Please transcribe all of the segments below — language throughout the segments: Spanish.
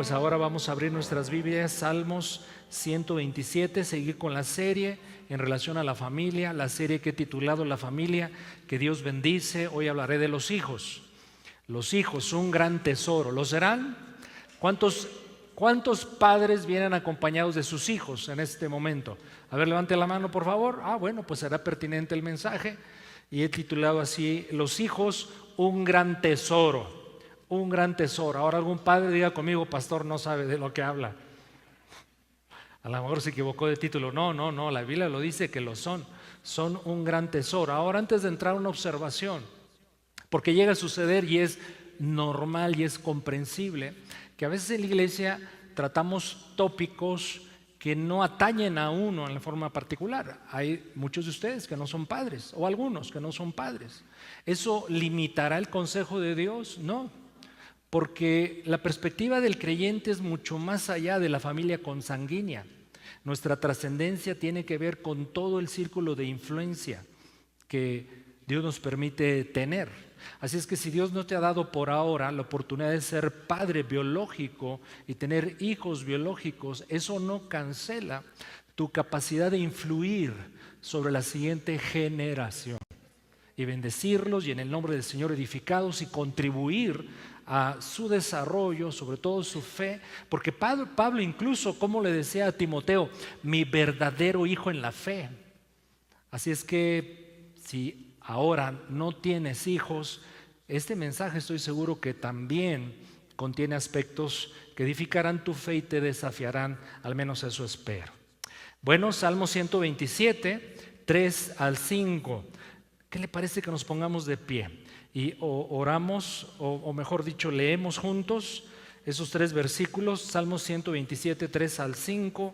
pues ahora vamos a abrir nuestras Biblias, Salmos 127, seguir con la serie en relación a la familia, la serie que he titulado La familia que Dios bendice. Hoy hablaré de los hijos. Los hijos, un gran tesoro. ¿Lo serán? ¿Cuántos padres vienen acompañados de sus hijos en este momento? A ver, levante la mano, por favor. Bueno, pues será pertinente el mensaje. Y he titulado así, los hijos, un gran tesoro. Un gran tesoro. Ahora algún padre diga conmigo, pastor, no sabe de lo que habla. A lo mejor se equivocó de título. No, la Biblia lo dice que lo son. Son un gran tesoro. Ahora, antes de entrar a una observación, porque llega a suceder y es normal y es comprensible, que a veces en la iglesia tratamos tópicos que no atañen a uno en la forma particular. Hay muchos de ustedes que no son padres, o algunos que no son padres. ¿Eso limitará el consejo de Dios? No, porque la perspectiva del creyente es mucho más allá de la familia consanguínea. Nuestra trascendencia tiene que ver con todo el círculo de influencia que Dios nos permite tener. Así es que si Dios no te ha dado por ahora la oportunidad de ser padre biológico y tener hijos biológicos, eso no cancela tu capacidad de influir sobre la siguiente generación y bendecirlos y en el nombre del Señor edificados y contribuir a su desarrollo, sobre todo su fe, porque Pablo incluso, como le decía a Timoteo, mi verdadero hijo en la fe. Así es que si ahora no tienes hijos, este mensaje estoy seguro que también contiene aspectos que edificarán tu fe y te desafiarán, al menos eso espero. Bueno, Salmo 127, 3 al 5. ¿Qué le parece que nos pongamos de pie? Y oramos, o mejor dicho, leemos juntos esos 3 versículos, Salmo 127, 3 al 5,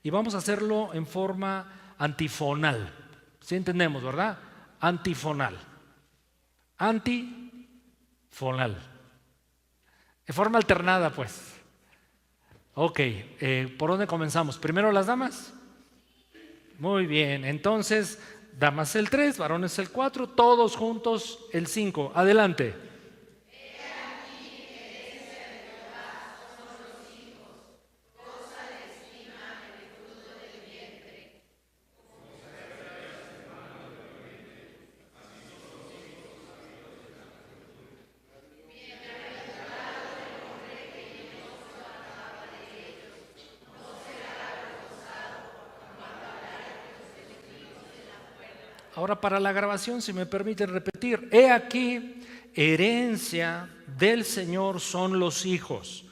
y vamos a hacerlo en forma antifonal. ¿Sí entendemos, verdad? Antifonal. Antifonal. En forma alternada, pues. Ok, ¿por dónde comenzamos? ¿Primero las damas? Muy bien, entonces, damas el 3, varones el 4, todos juntos el 5. Adelante. Ahora para la grabación, si me permiten repetir, he aquí, herencia del Señor son los hijos,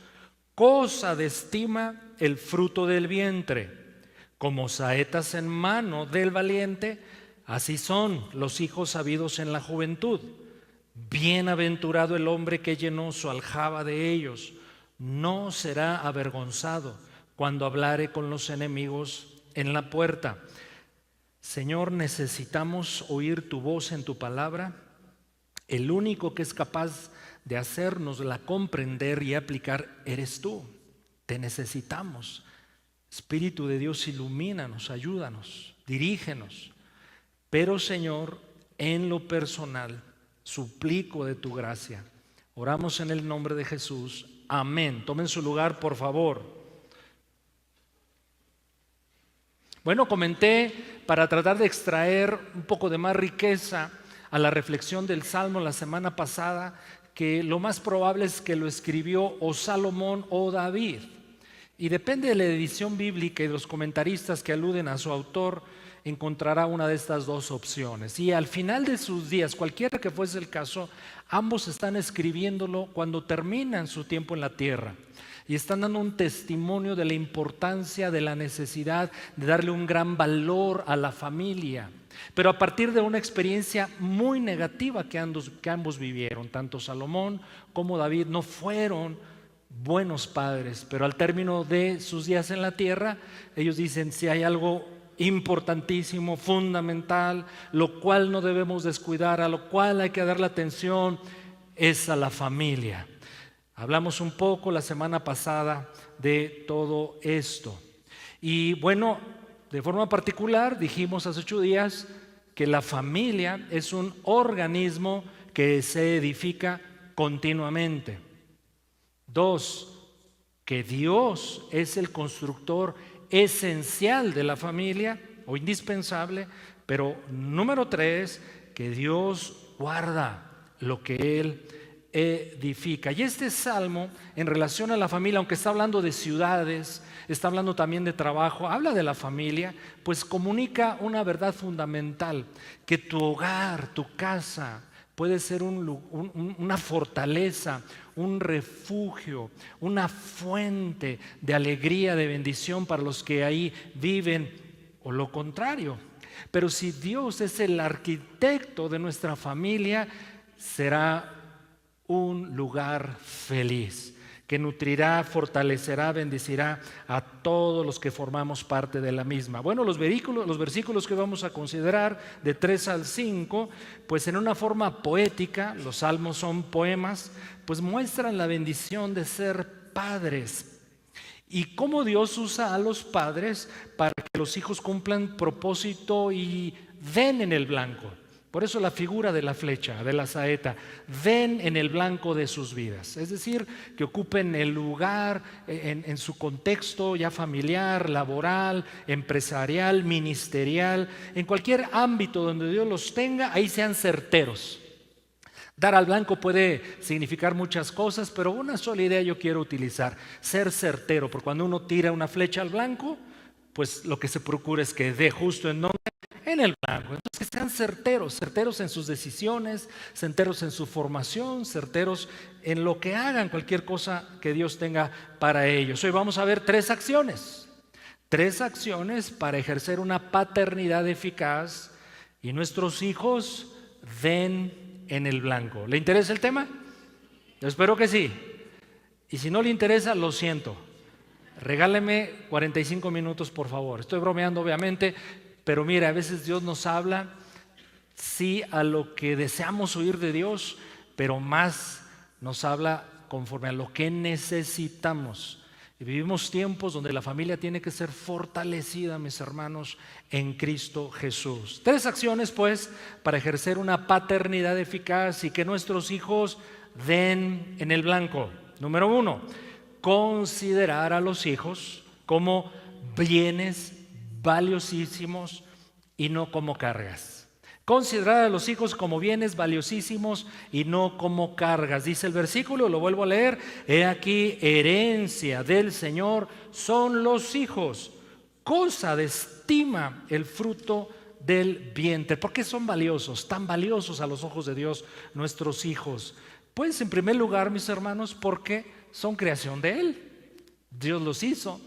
cosa de estima el fruto del vientre, como saetas en mano del valiente, así son los hijos habidos en la juventud. Bienaventurado el hombre que llenó su aljaba de ellos, no será avergonzado cuando hablare con los enemigos en la puerta. Señor, necesitamos oír tu voz en tu palabra. El único que es capaz de hacérnosla comprender y aplicar eres tú. Te necesitamos. Espíritu de Dios, ilumínanos, ayúdanos, dirígenos. Pero, Señor, en lo personal, suplico de tu gracia. Oramos en el nombre de Jesús. Amén. Tomen su lugar, por favor. Bueno, comenté para tratar de extraer un poco de más riqueza a la reflexión del Salmo la semana pasada, que lo más probable es que lo escribió o Salomón o David. Y depende de la edición bíblica y de los comentaristas que aluden a su autor, encontrará una de estas dos opciones. Y al final de sus días, cualquiera que fuese el caso, ambos están escribiéndolo cuando terminan su tiempo en la tierra. Y están dando un testimonio de la importancia, de la necesidad de darle un gran valor a la familia. Pero a partir de una experiencia muy negativa que ambos vivieron, tanto Salomón como David no fueron buenos padres, pero al término de sus días en la tierra, ellos dicen, si hay algo importantísimo, fundamental, lo cual no debemos descuidar, a lo cual hay que darle atención, es a la familia. Hablamos un poco la semana pasada de todo esto. Y bueno, de forma particular dijimos hace 8 días que la familia es un organismo que se edifica continuamente. 2, que Dios es el constructor esencial de la familia o indispensable, pero número 3, que Dios guarda lo que Él edifica. Y este salmo, en relación a la familia, aunque está hablando de ciudades, está hablando también de trabajo, habla de la familia, pues comunica una verdad fundamental, que tu hogar, tu casa, puede ser una fortaleza, un refugio, una fuente de alegría, de bendición para los que ahí viven, o lo contrario. Pero si Dios es el arquitecto de nuestra familia, será un lugar feliz, que nutrirá, fortalecerá, bendecirá a todos los que formamos parte de la misma. Bueno, los versículos que vamos a considerar de 3 al 5, pues en una forma poética, los salmos son poemas, pues muestran la bendición de ser padres y cómo Dios usa a los padres para que los hijos cumplan propósito y den en el blanco. Por eso la figura de la flecha, de la saeta, den en el blanco de sus vidas. Es decir, que ocupen el lugar en su contexto ya familiar, laboral, empresarial, ministerial, en cualquier ámbito donde Dios los tenga, ahí sean certeros. Dar al blanco puede significar muchas cosas, pero una sola idea yo quiero utilizar: ser certero, porque cuando uno tira una flecha al blanco, pues lo que se procura es que dé justo en el blanco. Entonces, que sean certeros, certeros en sus decisiones, certeros en su formación, certeros en lo que hagan, cualquier cosa que Dios tenga para ellos. Hoy vamos a ver 3 acciones para ejercer una paternidad eficaz y nuestros hijos den en el blanco. ¿Le interesa el tema? Yo espero que sí. Y si no le interesa, lo siento. Regáleme 45 minutos, por favor. Estoy bromeando, obviamente. Pero mira, a veces Dios nos habla, sí, a lo que deseamos oír de Dios, pero más nos habla conforme a lo que necesitamos. Y vivimos tiempos donde la familia tiene que ser fortalecida, mis hermanos, en Cristo Jesús. 3 acciones, pues, para ejercer una paternidad eficaz y que nuestros hijos den en el blanco. Número 1, considerar a los hijos como bienes valiosísimos y no como cargas. Considerar a los hijos como bienes valiosísimos y no como cargas. Dice el versículo, lo vuelvo a leer: he aquí, herencia del Señor son los hijos, cosa de estima el fruto del vientre. ¿Por qué son valiosos, tan valiosos a los ojos de Dios nuestros hijos? Pues en primer lugar, mis hermanos, porque son creación de Él. Dios los hizo.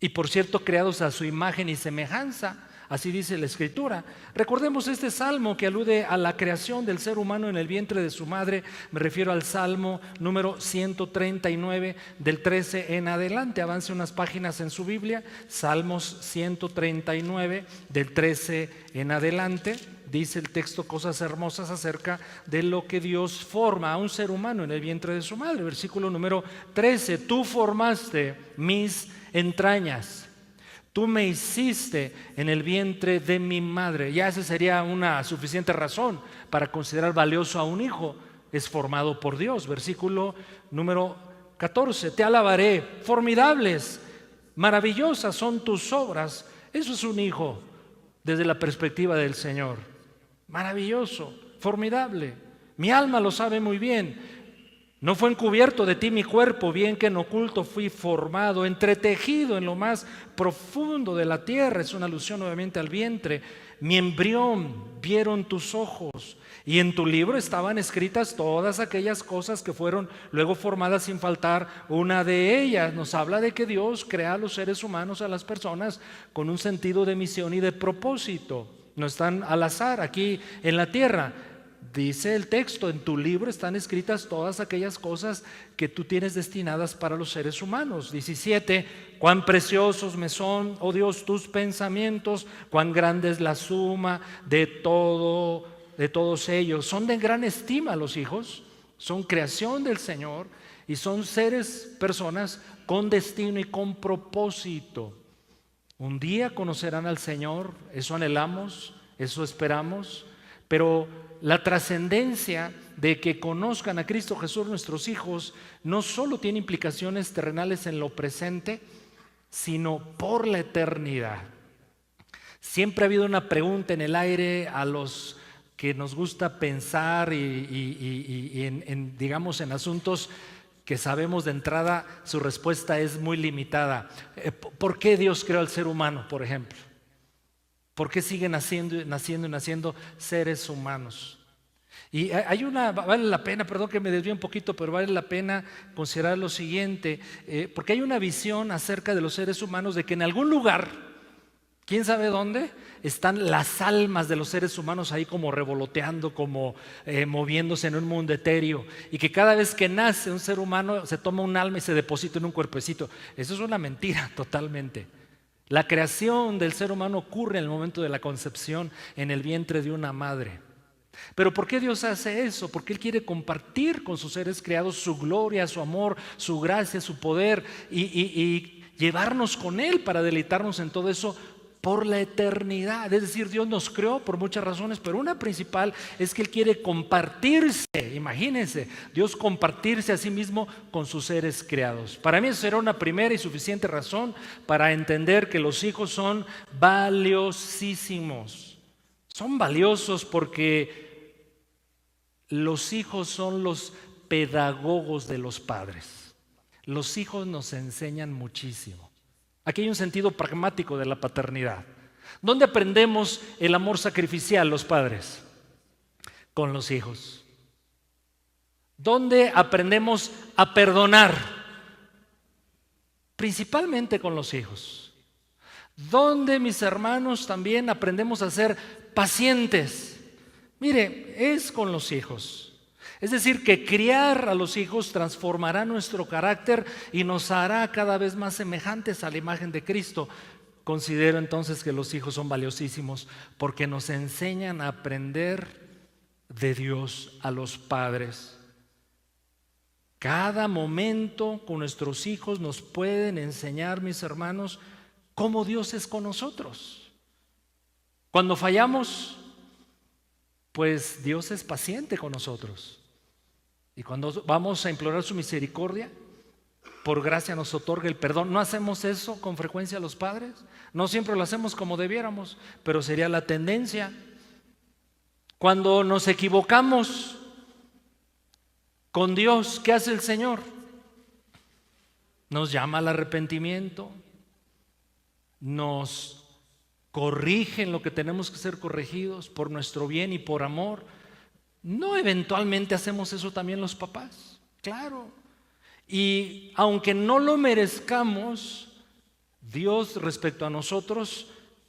Y por cierto, creados a su imagen y semejanza, así dice la Escritura. Recordemos este salmo que alude a la creación del ser humano en el vientre de su madre. Me refiero al salmo número 139, del 13 en adelante. Avance unas páginas en su Biblia. Salmos 139, del 13 en adelante. Dice el texto cosas hermosas acerca de lo que Dios forma a un ser humano en el vientre de su madre. Versículo número 13: tú formaste mis entrañas, tú me hiciste en el vientre de mi madre. Ya esa sería una suficiente razón para considerar valioso a un hijo. Es formado por Dios. Versículo número 14: te alabaré, formidables, maravillosas son tus obras. Eso es un hijo desde la perspectiva del Señor. Maravilloso, formidable. Mi alma lo sabe muy bien. No fue encubierto de ti mi cuerpo, bien que en oculto fui formado, entretejido en lo más profundo de la tierra. Es una alusión nuevamente al vientre. Mi embrión vieron tus ojos, y en tu libro estaban escritas todas aquellas cosas que fueron luego formadas sin faltar una de ellas. Nos habla de que Dios crea a los seres humanos, a las personas, con un sentido de misión y de propósito. No están al azar aquí en la tierra. Dice el texto, en tu libro están escritas todas aquellas cosas que tú tienes destinadas para los seres humanos. 17, cuán preciosos me son, oh Dios, tus pensamientos, cuán grande es la suma de todos ellos. Son de gran estima los hijos, son creación del Señor y son seres, personas con destino y con propósito. Un día conocerán al Señor, eso anhelamos, eso esperamos. Pero la trascendencia de que conozcan a Cristo Jesús nuestros hijos no solo tiene implicaciones terrenales en lo presente, sino por la eternidad. Siempre ha habido una pregunta en el aire a los que nos gusta pensar digamos, en asuntos que sabemos de entrada, su respuesta es muy limitada. ¿Por qué Dios creó al ser humano, por ejemplo? ¿Por qué siguen naciendo seres humanos? Y vale la pena, perdón que me desvíe un poquito, pero vale la pena considerar lo siguiente, porque hay una visión acerca de los seres humanos de que en algún lugar, quién sabe dónde, están las almas de los seres humanos ahí como revoloteando, como moviéndose en un mundo etéreo, y que cada vez que nace un ser humano se toma un alma y se deposita en un cuerpecito. Eso es una mentira totalmente. La creación del ser humano ocurre en el momento de la concepción en el vientre de una madre. Pero ¿por qué Dios hace eso? Porque Él quiere compartir con sus seres creados su gloria, su amor, su gracia, su poder y llevarnos con Él para deleitarnos en todo eso por la eternidad. Es decir, Dios nos creó por muchas razones, pero una principal es que Él quiere compartirse. Imagínense, Dios compartirse a sí mismo con sus seres creados. Para mí eso será una primera y suficiente razón para entender que los hijos son valiosísimos. Son valiosos porque los hijos son los pedagogos de los padres. Los hijos nos enseñan muchísimo. Aquí hay un sentido pragmático de la paternidad. ¿Dónde aprendemos el amor sacrificial los padres? Con los hijos. ¿Dónde aprendemos a perdonar? Principalmente con los hijos. ¿Dónde, mis hermanos, también aprendemos a ser pacientes? Mire, es con los hijos. Es decir, que criar a los hijos transformará nuestro carácter y nos hará cada vez más semejantes a la imagen de Cristo. Considero entonces que los hijos son valiosísimos porque nos enseñan a aprender de Dios a los padres. Cada momento con nuestros hijos nos pueden enseñar, mis hermanos, cómo Dios es con nosotros. Cuando fallamos, pues Dios es paciente con nosotros. Y cuando vamos a implorar su misericordia, por gracia nos otorga el perdón. ¿No hacemos eso con frecuencia los padres? No siempre lo hacemos como debiéramos, pero sería la tendencia. Cuando nos equivocamos con Dios, ¿qué hace el Señor? Nos llama al arrepentimiento, nos corrige en lo que tenemos que ser corregidos por nuestro bien y por amor. ¿No eventualmente hacemos eso también los papás? Claro. Y aunque no lo merezcamos, Dios respecto a nosotros,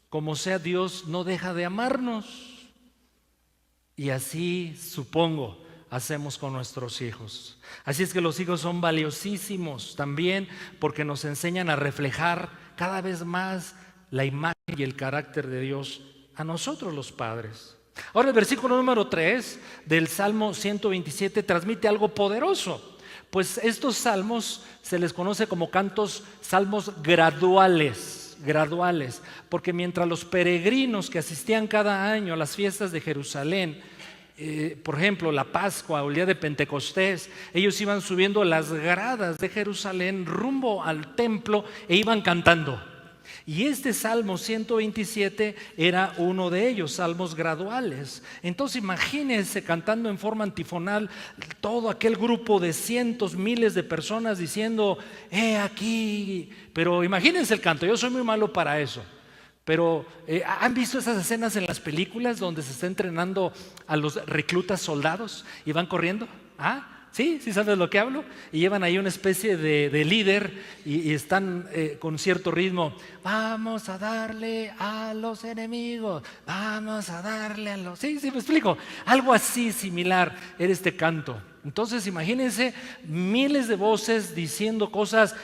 como sea Dios, no deja de amarnos. Y así, supongo, hacemos con nuestros hijos. Así es que los hijos son valiosísimos también porque nos enseñan a reflejar cada vez más la imagen y el carácter de Dios a nosotros los padres. Ahora el versículo número 3 del Salmo 127 transmite algo poderoso, pues estos salmos se les conoce como salmos graduales, porque mientras los peregrinos que asistían cada año a las fiestas de Jerusalén, por ejemplo la Pascua o el día de Pentecostés, ellos iban subiendo las gradas de Jerusalén rumbo al templo e iban cantando. Y este Salmo 127 era uno de ellos, salmos graduales. Entonces imagínense cantando en forma antifonal todo aquel grupo de cientos, miles de personas diciendo, aquí. Pero imagínense el canto, yo soy muy malo para eso. Pero ¿han visto esas escenas en las películas donde se está entrenando a los reclutas soldados y van corriendo? ¿Ah? ¿Sí? ¿Sí sabes lo que hablo? Y llevan ahí una especie de líder y están con cierto ritmo. Vamos a darle a los enemigos. Vamos a darle a los... Sí, me explico. Algo así similar era este canto. Entonces imagínense miles de voces diciendo cosas.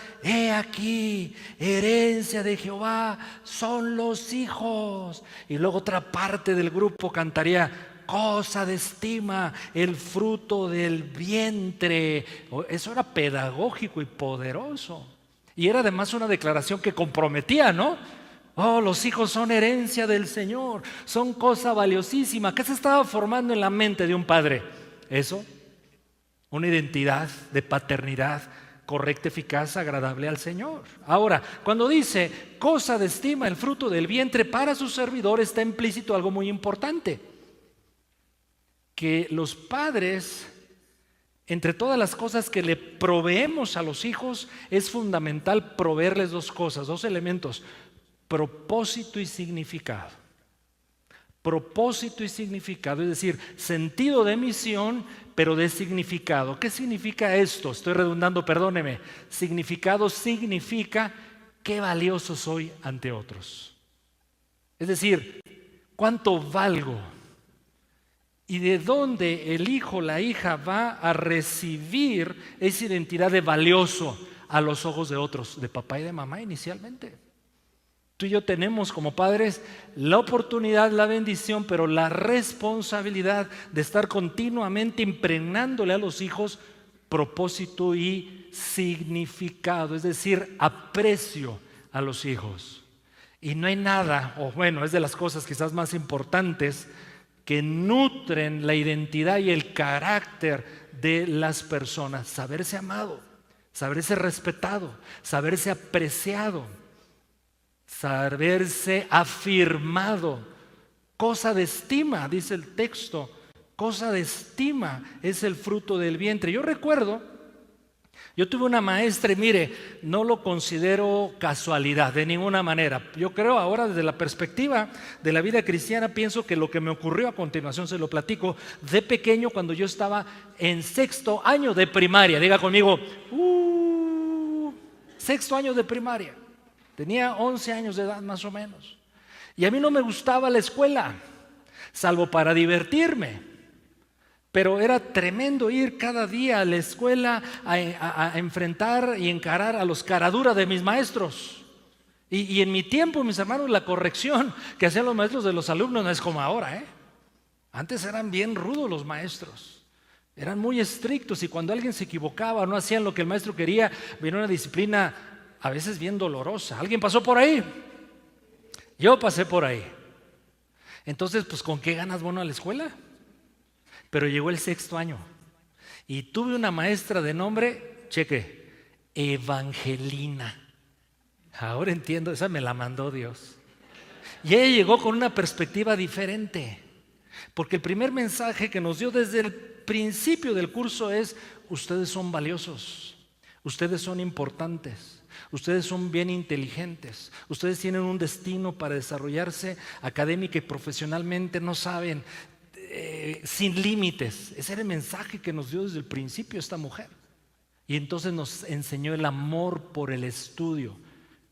Aquí, herencia de Jehová son los hijos. Y luego otra parte del grupo cantaría, cosa de estima, el fruto del vientre. Eso era pedagógico y poderoso. Y era además una declaración que comprometía, ¿no? Oh, los hijos son herencia del Señor, son cosa valiosísima. ¿Qué se estaba formando en la mente de un padre? Eso, una identidad de paternidad correcta, eficaz, agradable al Señor. Ahora, cuando dice cosa de estima el fruto del vientre para su servidor, está implícito algo muy importante: que los padres, entre todas las cosas que le proveemos a los hijos, es fundamental proveerles dos cosas, dos elementos: propósito y significado. Propósito y significado, es decir, sentido de misión, pero de significado. ¿Qué significa esto? Estoy redundando, perdóneme. Significado significa qué valioso soy ante otros. Es decir, cuánto valgo y de dónde el hijo, la hija va a recibir esa identidad de valioso a los ojos de otros, de papá y de mamá inicialmente. Tú y yo tenemos como padres la oportunidad, la bendición, pero la responsabilidad de estar continuamente impregnándole a los hijos propósito y significado, es decir, aprecio a los hijos. Y no hay nada, o bueno, es de las cosas quizás más importantes que nutren la identidad y el carácter de las personas: saberse amado, saberse respetado, saberse apreciado, saberse afirmado. Cosa de estima, dice el texto, cosa de estima es el fruto del vientre. Yo recuerdo, yo tuve una maestra y mire, no lo considero casualidad de ninguna manera. Yo creo ahora, desde la perspectiva de la vida cristiana, pienso que lo que me ocurrió a continuación se lo platico de pequeño, cuando yo estaba en sexto año de primaria. Diga conmigo, sexto año de primaria. Tenía 11 años de edad más o menos. Y a mí no me gustaba la escuela, salvo para divertirme. Pero era tremendo ir cada día a la escuela a enfrentar y encarar a los caraduras de mis maestros. Y en mi tiempo, mis hermanos, la corrección que hacían los maestros de los alumnos no es como ahora, ¿eh? Antes eran bien rudos los maestros. Eran muy estrictos, y cuando alguien se equivocaba o no hacían lo que el maestro quería, venía una disciplina a veces bien dolorosa. ¿Alguien pasó por ahí? Yo pasé por ahí. Entonces, pues, ¿con qué ganas bueno a la escuela? Pero llegó el sexto año y tuve una maestra de nombre, cheque, Evangelina. Ahora entiendo, esa me la mandó Dios. Y ella llegó con una perspectiva diferente, porque el primer mensaje que nos dio desde el principio del curso es: ustedes son valiosos, ustedes son importantes, ustedes son bien inteligentes, ustedes tienen un destino para desarrollarse académica y profesionalmente, no saben, sin límites. Ese era el mensaje que nos dio desde el principio esta mujer. Y entonces nos enseñó el amor por el estudio,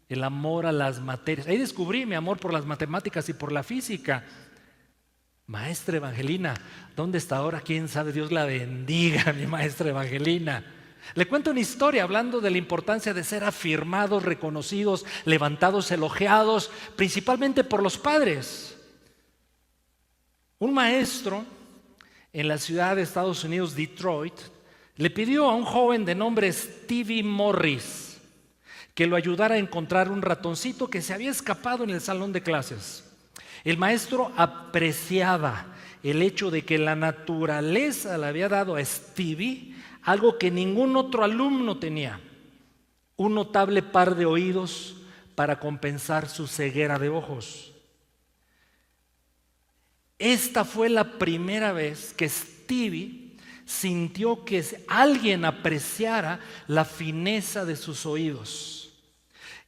el amor a las materias. Ahí descubrí mi amor por las matemáticas y por la física. Maestra Evangelina, ¿dónde está ahora? ¿Quién sabe? Dios la bendiga, mi maestra Evangelina. Le cuento una historia hablando de la importancia de ser afirmados, reconocidos, levantados, elogiados, principalmente por los padres. Un maestro en la ciudad de Estados Unidos, Detroit, le pidió a un joven de nombre Stevie Morris que lo ayudara a encontrar un ratoncito que se había escapado en el salón de clases. El maestro apreciaba el hecho de que la naturaleza le había dado a Stevie algo que ningún otro alumno tenía: un notable par de oídos para compensar su ceguera de ojos. Esta fue la primera vez que Stevie sintió que alguien apreciara la fineza de sus oídos.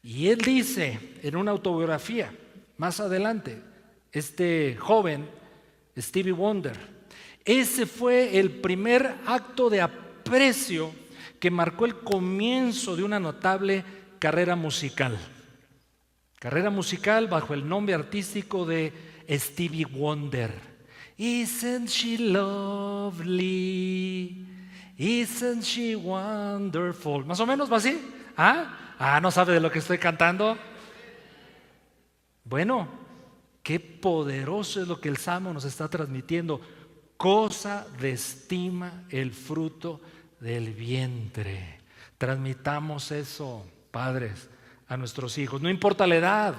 Y él dice en una autobiografía más adelante, este joven Stevie Wonder, ese fue el primer acto de aprecio que marcó el comienzo de una notable carrera musical. Carrera musical bajo el nombre artístico de Stevie Wonder. Isn't she lovely? Isn't she wonderful? Más o menos va así. ¿No sabe de lo que estoy cantando? Bueno, qué poderoso es lo que el Salmo nos está transmitiendo. Cosa de estima el fruto del vientre. Transmitamos eso, padres, a nuestros hijos. No importa la edad.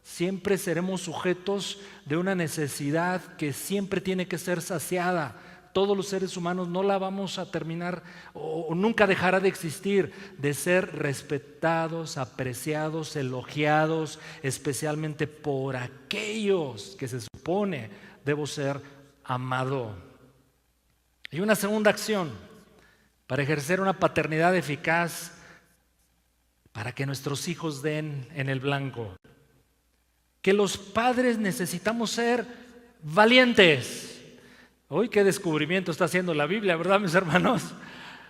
Siempre seremos sujetos de una necesidad que siempre tiene que ser saciada. Todos los seres humanos no la vamos a terminar o nunca dejará de existir, de ser respetados, apreciados, elogiados, especialmente por aquellos que se supone debo ser amado. Y una segunda acción para ejercer una paternidad eficaz, para que nuestros hijos den en el blanco. Que los padres necesitamos ser valientes. Hoy qué descubrimiento está haciendo la Biblia, ¿verdad, mis hermanos?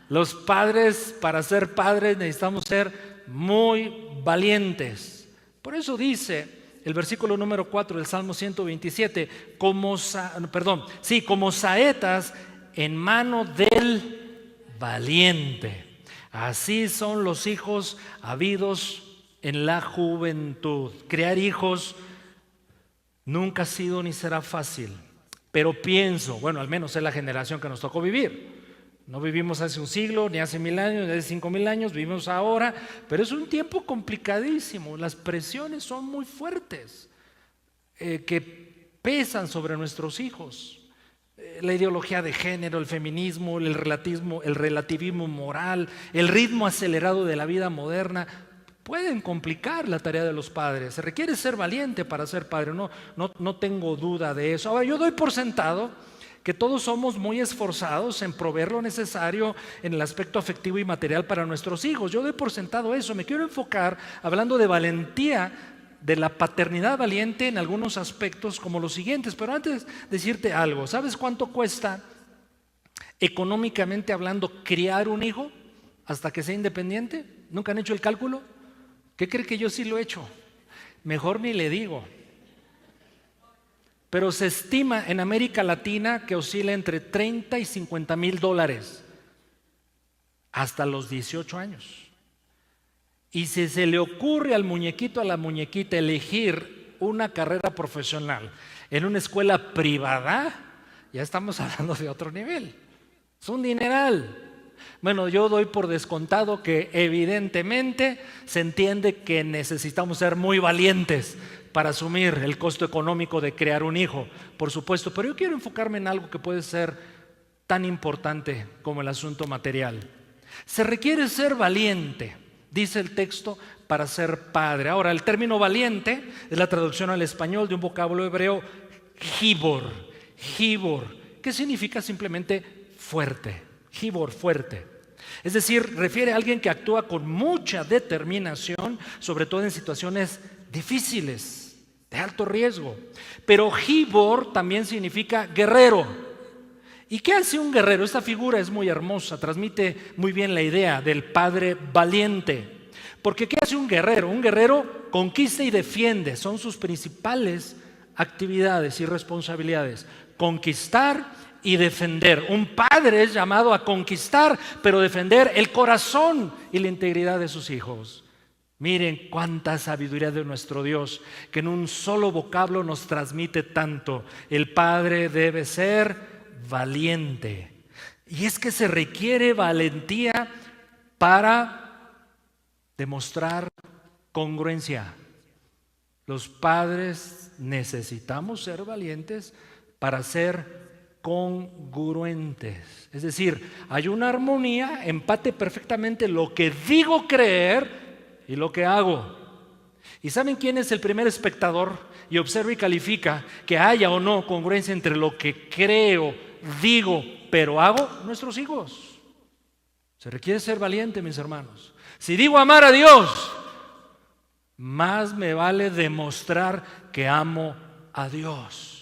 Los padres, para ser padres, necesitamos ser muy valientes. Por eso dice el versículo número 4 del Salmo 127, como saetas en mano del valiente. Así son los hijos habidos en la juventud. Crear hijos nunca ha sido ni será fácil. Pero pienso, bueno, al menos es la generación que nos tocó vivir. No vivimos hace un siglo, ni hace 1000 años, ni hace 5000 años, vivimos ahora, pero es un tiempo complicadísimo. Las presiones son muy fuertes, que pesan sobre nuestros hijos. La ideología de género, el feminismo, el relativismo moral, el ritmo acelerado de la vida moderna, pueden complicar la tarea de los padres. Se requiere ser valiente para ser padre, no tengo duda de eso. Ahora, yo doy por sentado que todos somos muy esforzados en proveer lo necesario en el aspecto afectivo y material para nuestros hijos. Yo doy por sentado eso. Me quiero enfocar, hablando de valentía, de la paternidad valiente en algunos aspectos como los siguientes. Pero antes decirte algo, ¿sabes cuánto cuesta económicamente hablando criar un hijo hasta que sea independiente? ¿Nunca han hecho el cálculo? ¿Qué cree que yo sí lo he hecho? Mejor ni le digo. Pero se estima en América Latina que oscila entre 30 y 50 mil dólares hasta los 18 años. Y si se le ocurre al muñequito, a la muñequita elegir una carrera profesional en una escuela privada, ya estamos hablando de otro nivel. Es un dineral. Bueno, yo doy por descontado que evidentemente se entiende que necesitamos ser muy valientes para asumir el costo económico de crear un hijo, por supuesto, pero yo quiero enfocarme en algo que puede ser tan importante como el asunto material. Se requiere ser valiente, dice el texto, para ser padre. Ahora, el término valiente es la traducción al español de un vocablo hebreo, gibor, que significa simplemente fuerte. Gibor, fuerte. Es decir, refiere a alguien que actúa con mucha determinación, sobre todo en situaciones difíciles, de alto riesgo. Pero gibor también significa guerrero. ¿Y qué hace un guerrero? Esta figura es muy hermosa, transmite muy bien la idea del padre valiente. Porque ¿qué hace un guerrero? Un guerrero conquista y defiende, son sus principales actividades y responsabilidades. Conquistar y defender. Un padre es llamado a conquistar, pero defender el corazón y la integridad de sus hijos. Miren cuánta sabiduría de nuestro Dios, que en un solo vocablo nos transmite tanto. El padre debe ser valiente. Y es que se requiere valentía para demostrar congruencia. Los padres necesitamos ser valientes para ser congruentes. Es decir, hay una armonía, empate perfectamente lo que digo creer y lo que hago. ¿Y saben quién es el primer espectador? Y observa y califica que haya o no congruencia entre lo que creo, digo, pero hago. Nuestros hijos. Se requiere ser valiente, mis hermanos. Si digo amar a Dios, más me vale demostrar que amo a Dios.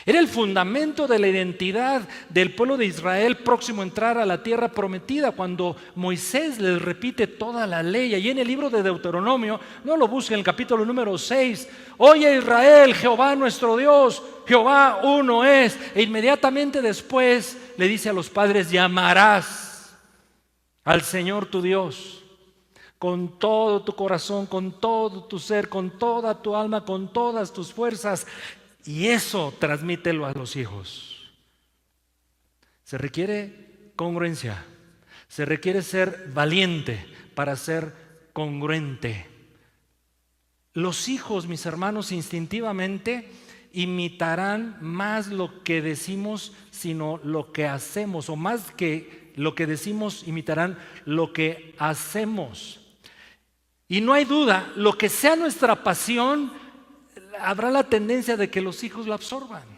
Era el fundamento de la identidad del pueblo de Israel próximo a entrar a la tierra prometida, cuando Moisés les repite toda la ley. Y en el libro de Deuteronomio, no lo busquen, en el capítulo número 6, oye Israel, Jehová nuestro Dios, Jehová uno es. E inmediatamente después le dice a los padres, llamarás al Señor tu Dios con todo tu corazón, con todo tu ser, con toda tu alma, con todas tus fuerzas. Y eso transmítelo a los hijos. Se requiere congruencia. Se requiere ser valiente para ser congruente. Los hijos, mis hermanos, instintivamente imitarán más lo que decimos, sino lo que hacemos, o más que lo que decimos, imitarán lo que hacemos. Y no hay duda, lo que sea nuestra pasión, habrá la tendencia de que los hijos la absorban.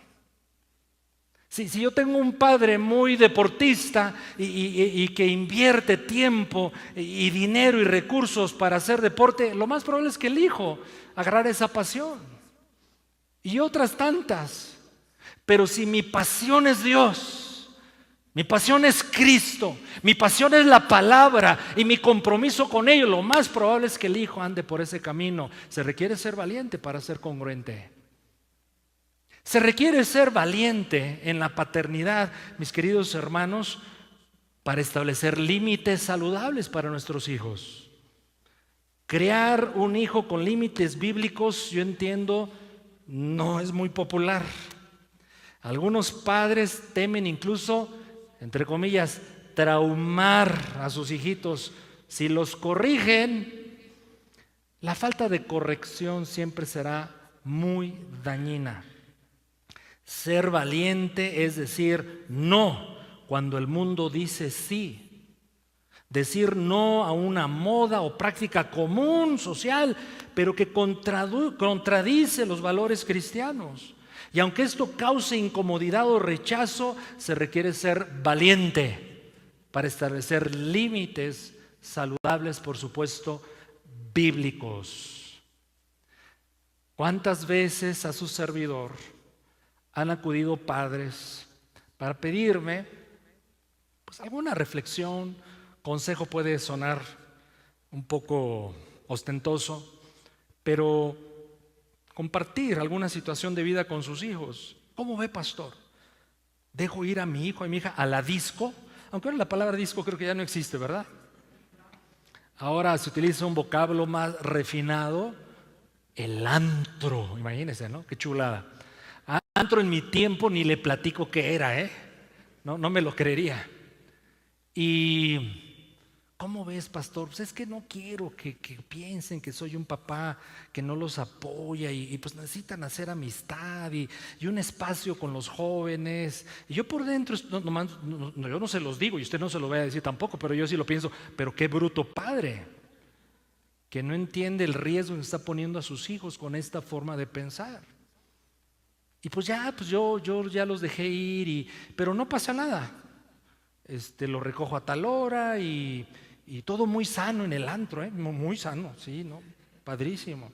Si yo tengo un padre muy deportista y que invierte tiempo y dinero y recursos para hacer deporte, lo más probable es que el hijo agarre esa pasión. Y otras tantas. Pero si mi pasión es Dios, mi pasión es Cristo, mi pasión es la palabra y mi compromiso con ello, lo más probable es que el hijo ande por ese camino. Se requiere ser valiente para ser congruente. Se requiere ser valiente en la paternidad, mis queridos hermanos, para establecer límites saludables para nuestros hijos. Crear un hijo con límites bíblicos, yo entiendo, no es muy popular. Algunos padres temen incluso, entre comillas, traumar a sus hijitos. Si los corrigen, la falta de corrección siempre será muy dañina. Ser valiente es decir no cuando el mundo dice sí. Decir no a una moda o práctica común, social, pero que contradice los valores cristianos. Y aunque esto cause incomodidad o rechazo, se requiere ser valiente para establecer límites saludables, por supuesto, bíblicos. ¿Cuántas veces a su servidor han acudido padres para pedirme pues alguna reflexión, consejo? Puede sonar un poco ostentoso, pero compartir alguna situación de vida con sus hijos. ¿Cómo ve, pastor? ¿Dejo ir a mi hijo y mi hija a la disco? Aunque ahora la palabra disco creo que ya no existe, ¿verdad? Ahora se utiliza un vocablo más refinado, el antro. Imagínense, ¿no? Qué chulada. Antro en mi tiempo ni le platico qué era, ¿eh? No me lo creería. Y ¿cómo ves, pastor? Pues es que no quiero que piensen que soy un papá que no los apoya y pues necesitan hacer amistad y un espacio con los jóvenes. Y yo por dentro, yo no se los digo y usted no se lo va a decir tampoco, pero yo sí lo pienso, pero qué bruto padre que no entiende el riesgo que está poniendo a sus hijos con esta forma de pensar. Y pues yo ya los dejé ir, pero no pasa nada. Lo recojo a tal hora y todo muy sano en el antro, muy sano, sí, ¿no? Padrísimo.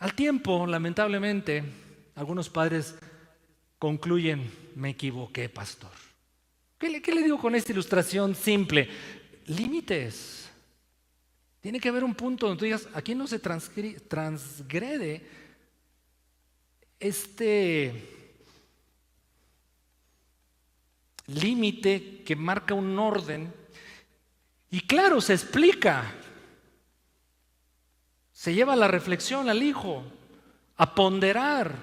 Al tiempo, lamentablemente, algunos padres concluyen: me equivoqué, pastor. ¿Qué le digo con esta ilustración simple? Límites. Tiene que haber un punto donde tú digas: aquí no se transgrede este límite que marca un orden. Y claro, se explica, se lleva la reflexión al hijo a ponderar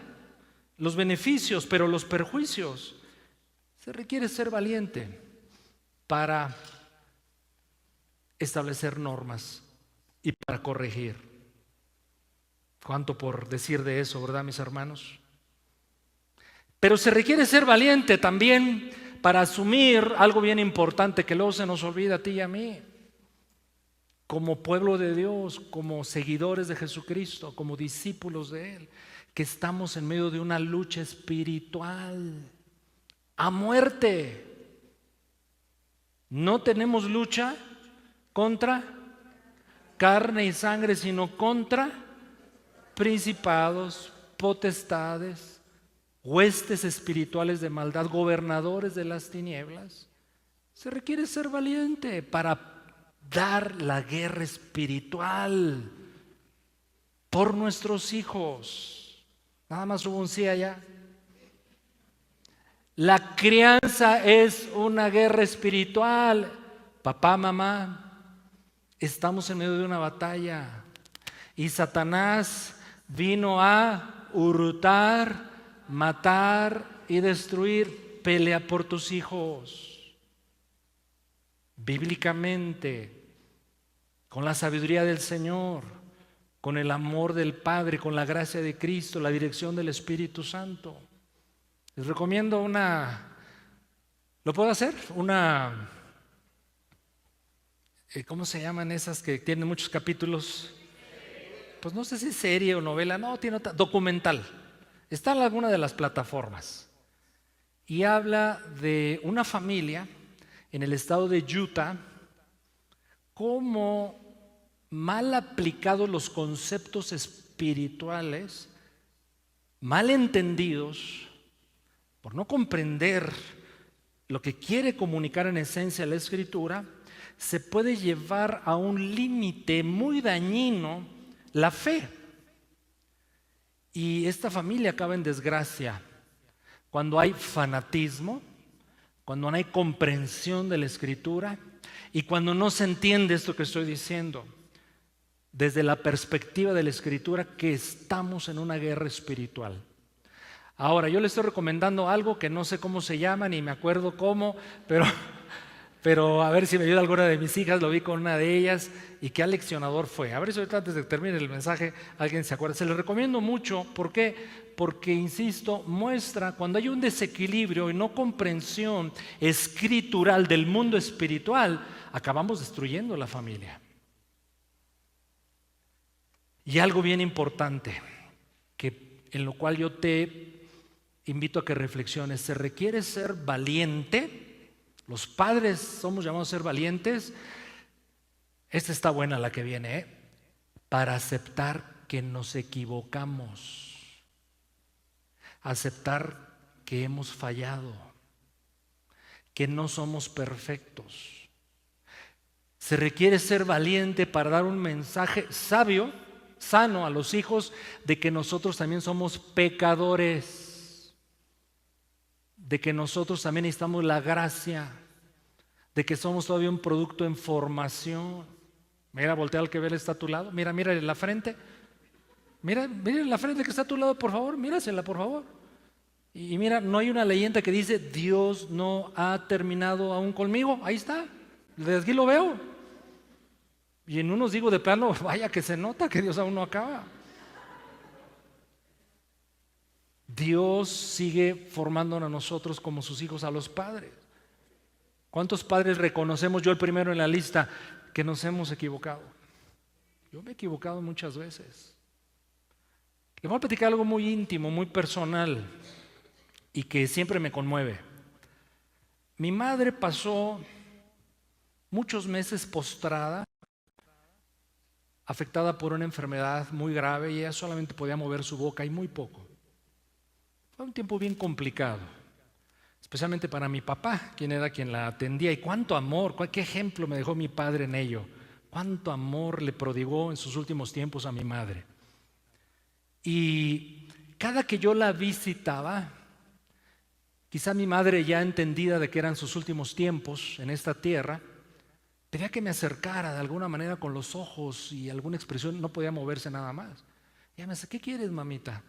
los beneficios, pero los perjuicios. Se requiere ser valiente para establecer normas y para corregir. ¿Cuánto por decir de eso, verdad, mis hermanos? Pero se requiere ser valiente también para asumir algo bien importante que luego se nos olvida a ti y a mí. Como pueblo de Dios, como seguidores de Jesucristo, como discípulos de Él, que estamos en medio de una lucha espiritual a muerte. No tenemos lucha contra carne y sangre, sino contra principados, potestades, huestes espirituales de maldad, gobernadores de las tinieblas. Se requiere ser valiente para dar la guerra espiritual por nuestros hijos. Nada más hubo un sí allá. La crianza es una guerra espiritual. Papá, mamá, estamos en medio de una batalla y Satanás vino a hurtar, matar y destruir. Pelea por tus hijos. Bíblicamente, con la sabiduría del Señor, con el amor del Padre, con la gracia de Cristo, la dirección del Espíritu Santo. Les recomiendo ¿lo puedo hacer? ¿Cómo se llaman esas que tienen muchos capítulos? Pues no sé si es serie o novela, no, tiene otra, documental. Está en alguna de las plataformas. Y habla de una familia en el estado de Utah, cómo mal aplicados los conceptos espirituales, mal entendidos, por no comprender lo que quiere comunicar en esencia la Escritura, se puede llevar a un límite muy dañino la fe. Y esta familia acaba en desgracia cuando hay fanatismo, cuando no hay comprensión de la Escritura y cuando no se entiende esto que estoy diciendo desde la perspectiva de la Escritura, que estamos en una guerra espiritual. Ahora, yo le estoy recomendando algo que no sé cómo se llama, ni me acuerdo cómo, pero a ver si me ayuda alguna de mis hijas, lo vi con una de ellas y qué aleccionador fue. A ver si ahorita antes de que termine el mensaje alguien se acuerda. Se lo recomiendo mucho, ¿por qué? Porque, insisto, muestra cuando hay un desequilibrio y no comprensión escritural del mundo espiritual, acabamos destruyendo la familia. Y algo bien importante, en lo cual yo te invito a que reflexiones, se requiere ser valiente. Los padres somos llamados a ser valientes. Esta está buena la que viene, para aceptar que nos equivocamos, aceptar que hemos fallado, que no somos perfectos. Se requiere ser valiente para dar un mensaje sabio, sano a los hijos, de que nosotros también somos pecadores, de que nosotros también necesitamos la gracia, de que somos todavía un producto en formación. Mira, voltea al que ve, está a tu lado. Mira en la frente. Mira la frente que está a tu lado, por favor. Mírasela, por favor. Y mira, no hay una leyenda que dice: Dios no ha terminado aún conmigo. Ahí está. Desde aquí lo veo. Y en unos digo de plano, vaya que se nota que Dios aún no acaba. Dios sigue formándonos a nosotros como sus hijos, a los padres. ¿Cuántos padres reconocemos, yo el primero en la lista, que nos hemos equivocado? Yo me he equivocado muchas veces. Le voy a platicar algo muy íntimo, muy personal y que siempre me conmueve. Mi madre pasó muchos meses postrada, afectada por una enfermedad muy grave, y ella solamente podía mover su boca y muy poco. Fue un tiempo bien complicado, especialmente para mi papá, quien era quien la atendía. Y cuánto amor, qué ejemplo me dejó mi padre en ello. Cuánto amor le prodigó en sus últimos tiempos a mi madre. Y cada que yo la visitaba, quizá mi madre, ya entendida de que eran sus últimos tiempos en esta tierra, pedía que me acercara de alguna manera con los ojos y alguna expresión, no podía moverse nada más. Y ella me decía: ¿qué quieres, mamita?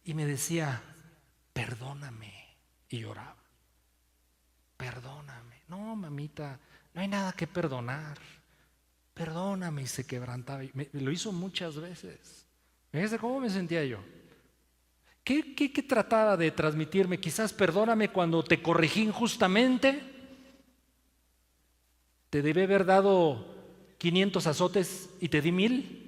Y me decía: perdóname. Y lloraba: perdóname. No, mamita, no hay nada que perdonar. Perdóname. Y se quebrantaba. Y lo hizo muchas veces. Fíjense cómo me sentía yo. ¿Qué trataba de transmitirme? Quizás: perdóname cuando te corregí injustamente. Te debí haber dado 500 azotes y te di 1000.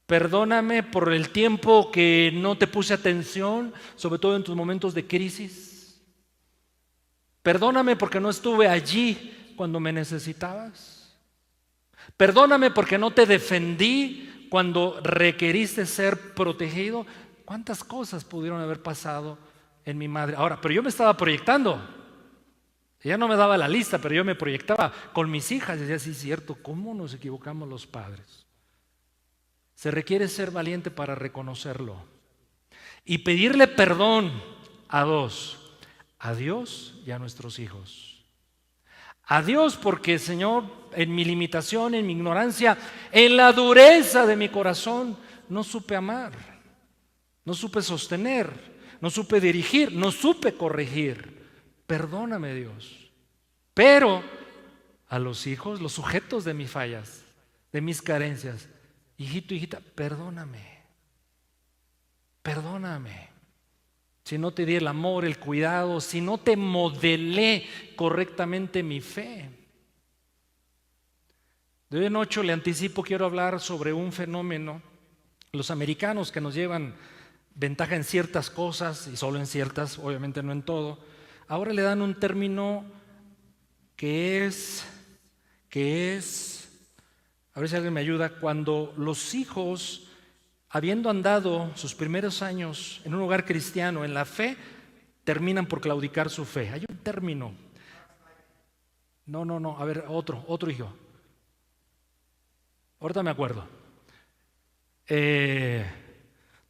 Perdóname por el tiempo que no te puse atención, sobre todo en tus momentos de crisis. Perdóname porque no estuve allí cuando me necesitabas. Perdóname porque no te defendí cuando requeriste ser protegido. ¿Cuántas cosas pudieron haber pasado en mi madre? Ahora, pero yo me estaba proyectando. Ella no me daba la lista, pero yo me proyectaba con mis hijas. Decía: sí, es cierto, ¿cómo nos equivocamos los padres? Se requiere ser valiente para reconocerlo y pedirle perdón a dos: a Dios y a nuestros hijos. A Dios porque, Señor, en mi limitación, en mi ignorancia, en la dureza de mi corazón, no supe amar, no supe sostener, no supe dirigir, no supe corregir. Perdóname, Dios. Pero a los hijos, los sujetos de mis fallas, de mis carencias. Hijito, hijita, perdóname. Perdóname. Si no te di el amor, el cuidado, si no te modelé correctamente mi fe. De hoy en 8 le anticipo, quiero hablar sobre un fenómeno. Los americanos que nos llevan ventaja en ciertas cosas, y solo en ciertas, obviamente no en todo, ahora le dan un término que es, a ver si alguien me ayuda, cuando los hijos, habiendo andado sus primeros años en un hogar cristiano, en la fe, terminan por claudicar su fe. Hay un término. No, a ver, otro hijo. Ahorita me acuerdo.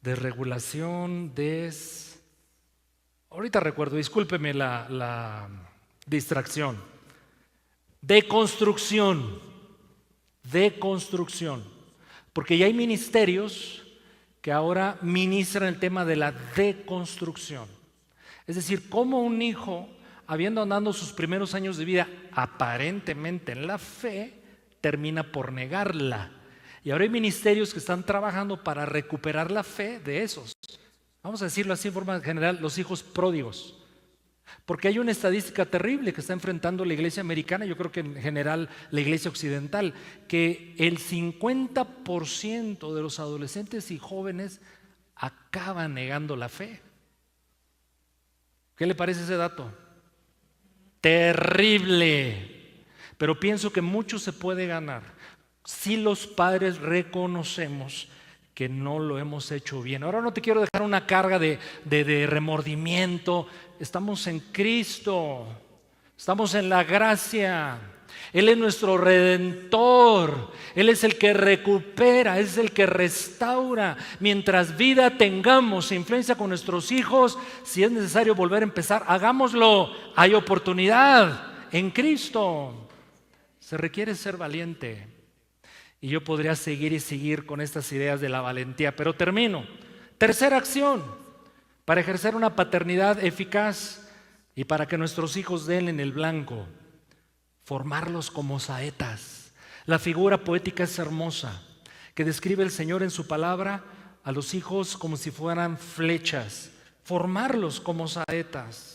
Desregulación, ahorita recuerdo, discúlpeme la distracción. Deconstrucción, porque ya hay ministerios que ahora ministran el tema de la deconstrucción. Es decir, cómo un hijo, habiendo andado sus primeros años de vida aparentemente en la fe, termina por negarla. Y ahora hay ministerios que están trabajando para recuperar la fe de esos. Vamos a decirlo así en forma general, los hijos pródigos. Porque hay una estadística terrible que está enfrentando la iglesia americana, yo creo que en general la iglesia occidental, que el 50% de los adolescentes y jóvenes acaban negando la fe. ¿Qué le parece ese dato? Terrible. Pero pienso que mucho se puede ganar si los padres reconocemos que no lo hemos hecho bien. Ahora no te quiero dejar una carga de remordimiento. Estamos en Cristo, estamos en la gracia. Él es nuestro Redentor, Él es el que recupera, Él es el que restaura. Mientras vida tengamos influencia con nuestros hijos, si es necesario volver a empezar, hagámoslo. Hay oportunidad en Cristo. Se requiere ser valiente. Y yo podría seguir con estas ideas de la valentía, pero termino. Tercera acción, para ejercer una paternidad eficaz y para que nuestros hijos den en el blanco, formarlos como saetas. La figura poética es hermosa, que describe el Señor en su palabra a los hijos como si fueran flechas, formarlos como saetas.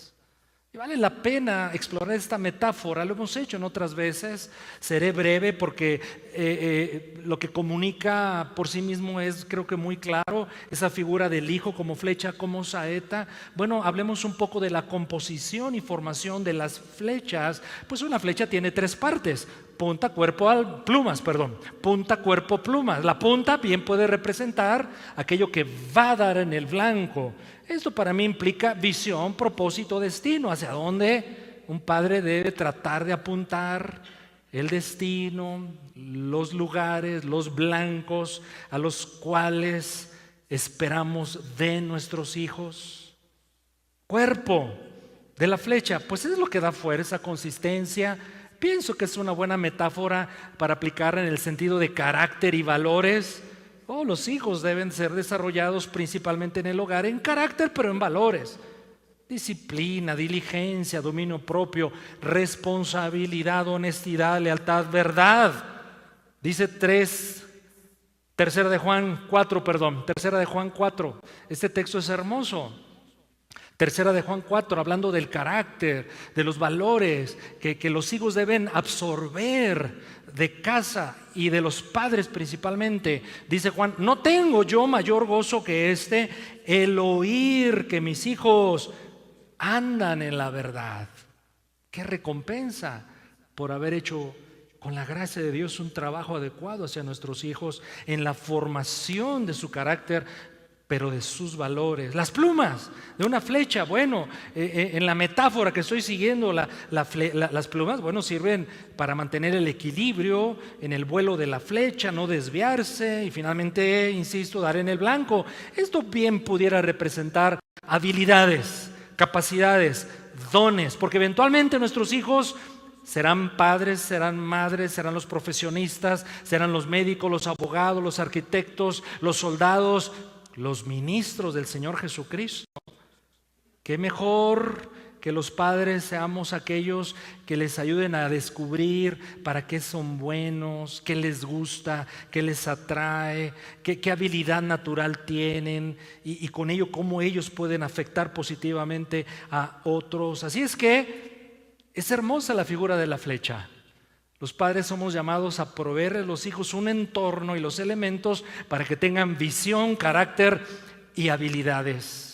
Y vale la pena explorar esta metáfora, lo hemos hecho en otras veces. Seré breve porque lo que comunica por sí mismo es, creo que muy claro, esa figura del hijo como flecha, como saeta. Bueno, hablemos un poco de la composición y formación de las flechas. Pues una flecha tiene 3 partes: punta, cuerpo, plumas, punta, cuerpo, plumas. La punta bien puede representar aquello que va a dar en el blanco. Esto para mí implica visión, propósito, destino, hacia dónde un padre debe tratar de apuntar el destino, los lugares, los blancos a los cuales esperamos de nuestros hijos. Cuerpo de la flecha, pues es lo que da fuerza, consistencia. Pienso que es una buena metáfora para aplicar en el sentido de carácter y valores. Los hijos deben ser desarrollados principalmente en el hogar, en carácter, pero en valores. Disciplina, diligencia, dominio propio, responsabilidad, honestidad, lealtad, verdad. Dice Tercera de Juan 4. Este texto es hermoso. Tercera de Juan 4, hablando del carácter, de los valores que los hijos deben absorber de casa y de los padres principalmente. Dice Juan: no tengo yo mayor gozo que el oír que mis hijos andan en la verdad. Qué recompensa por haber hecho con la gracia de Dios un trabajo adecuado hacia nuestros hijos en la formación de su carácter, pero de sus valores. Las plumas de una flecha, bueno, en la metáfora que estoy siguiendo, las plumas, bueno, sirven para mantener el equilibrio en el vuelo de la flecha, no desviarse y finalmente, insisto, dar en el blanco. Esto bien pudiera representar habilidades, capacidades, dones, porque eventualmente nuestros hijos serán padres, serán madres, serán los profesionistas, serán los médicos, los abogados, los arquitectos, los soldados, los ministros del Señor Jesucristo. Qué mejor que los padres seamos aquellos que les ayuden a descubrir para qué son buenos, qué les gusta, qué les atrae, qué habilidad natural tienen y con ello cómo ellos pueden afectar positivamente a otros. Así es que es hermosa la figura de la flecha. Los padres somos llamados a proveer a los hijos un entorno y los elementos para que tengan visión, carácter y habilidades.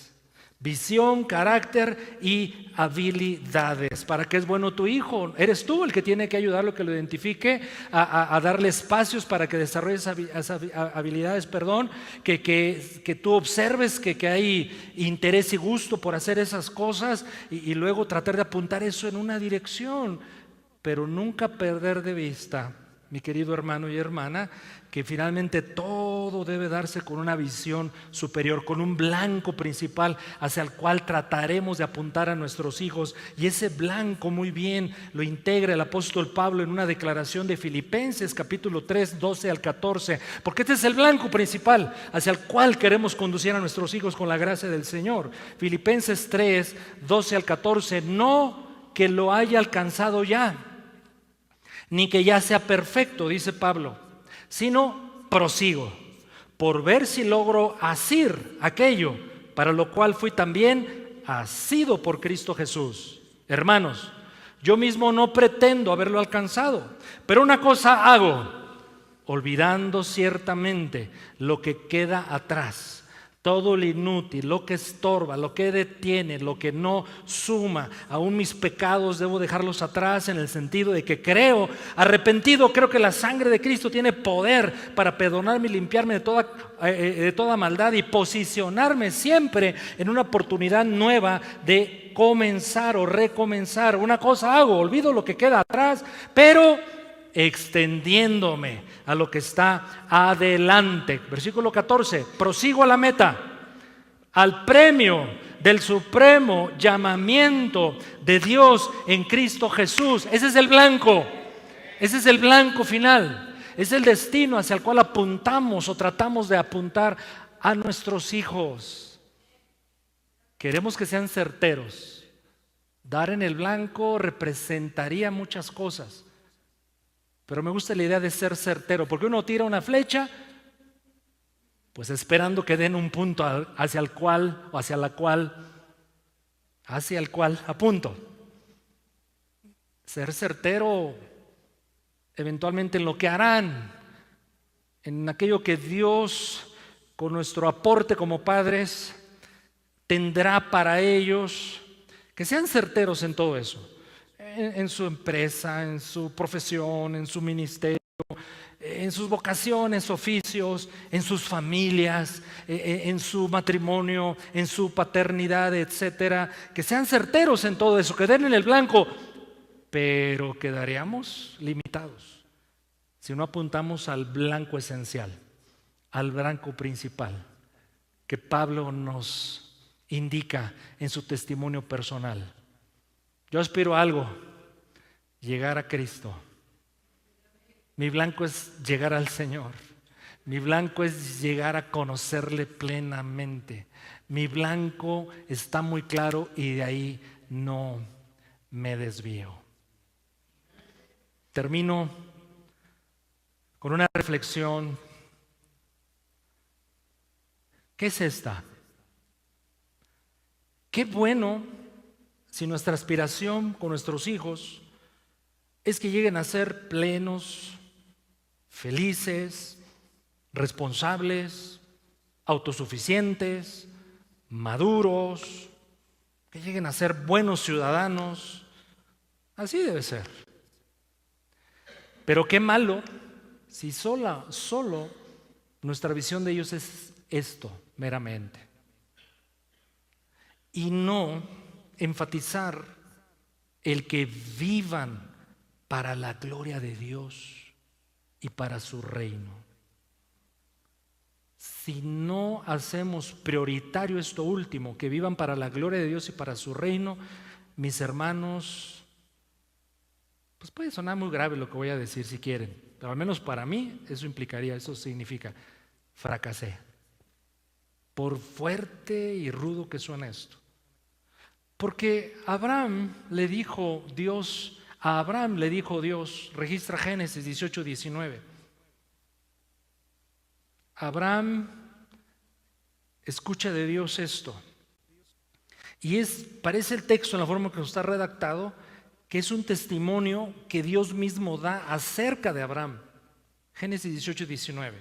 Visión, carácter y habilidades. ¿Para qué es bueno tu hijo? Eres tú el que tiene que ayudarlo, que lo identifique, a darle espacios para que desarrolle esas habilidades, que tú observes que hay interés y gusto por hacer esas cosas y luego tratar de apuntar eso en una dirección, pero nunca perder de vista, mi querido hermano y hermana, que finalmente todo debe darse con una visión superior, con un blanco principal hacia el cual trataremos de apuntar a nuestros hijos. Y ese blanco muy bien lo integra el apóstol Pablo en una declaración de Filipenses capítulo 3, 12 al 14, porque este es el blanco principal hacia el cual queremos conducir a nuestros hijos con la gracia del Señor. Filipenses 3, 12 al 14, no que lo haya alcanzado ya, ni que ya sea perfecto, dice Pablo, sino prosigo, por ver si logro asir aquello para lo cual fui también asido por Cristo Jesús. Hermanos, yo mismo no pretendo haberlo alcanzado, pero una cosa hago, olvidando ciertamente lo que queda atrás, todo lo inútil, lo que estorba, lo que detiene, lo que no suma. Aún mis pecados debo dejarlos atrás, en el sentido de que arrepentido, creo que la sangre de Cristo tiene poder para perdonarme y limpiarme de toda maldad y posicionarme siempre en una oportunidad nueva de comenzar o recomenzar. Una cosa hago, olvido lo que queda atrás, pero extendiéndome a lo que está adelante. Versículo 14, prosigo a la meta, al premio del supremo llamamiento de Dios en Cristo Jesús. Ese es el blanco, ese es el blanco final, es el destino hacia el cual apuntamos o tratamos de apuntar a nuestros hijos. Queremos que sean certeros. Dar en el blanco representaría muchas cosas, pero me gusta la idea de ser certero, porque uno tira una flecha pues esperando que den un punto hacia el cual apunto. Ser certero eventualmente en lo que harán, en aquello que Dios con nuestro aporte como padres tendrá para ellos, que sean certeros en todo eso. En su empresa, en su profesión, en su ministerio, en sus vocaciones, oficios, en sus familias, en su matrimonio, en su paternidad, etcétera. Que sean certeros en todo eso, que den en el blanco, pero quedaríamos limitados si no apuntamos al blanco esencial, al blanco principal, que Pablo nos indica en su testimonio personal. Yo aspiro a algo, llegar a Cristo. Mi blanco es llegar al Señor. Mi blanco es llegar a conocerle plenamente. Mi blanco está muy claro y de ahí no me desvío. Termino con una reflexión. ¿Qué es esta? Qué bueno si nuestra aspiración con nuestros hijos es que lleguen a ser plenos, felices, responsables, autosuficientes, maduros, que lleguen a ser buenos ciudadanos. Así debe ser. Pero qué malo si solo nuestra visión de ellos es esto meramente, y no enfatizar el que vivan para la gloria de Dios y para su reino. Si no hacemos prioritario esto último, que vivan para la gloria de Dios y para su reino, mis hermanos, pues puede sonar muy grave lo que voy a decir si quieren, pero al menos para mí eso significa fracasé. Por fuerte y rudo que suene esto, Porque a Abraham le dijo Dios, registra Génesis 18:19. Abraham escucha de Dios esto. Y parece el texto en la forma que está redactado, que es un testimonio que Dios mismo da acerca de Abraham. Génesis 18:19.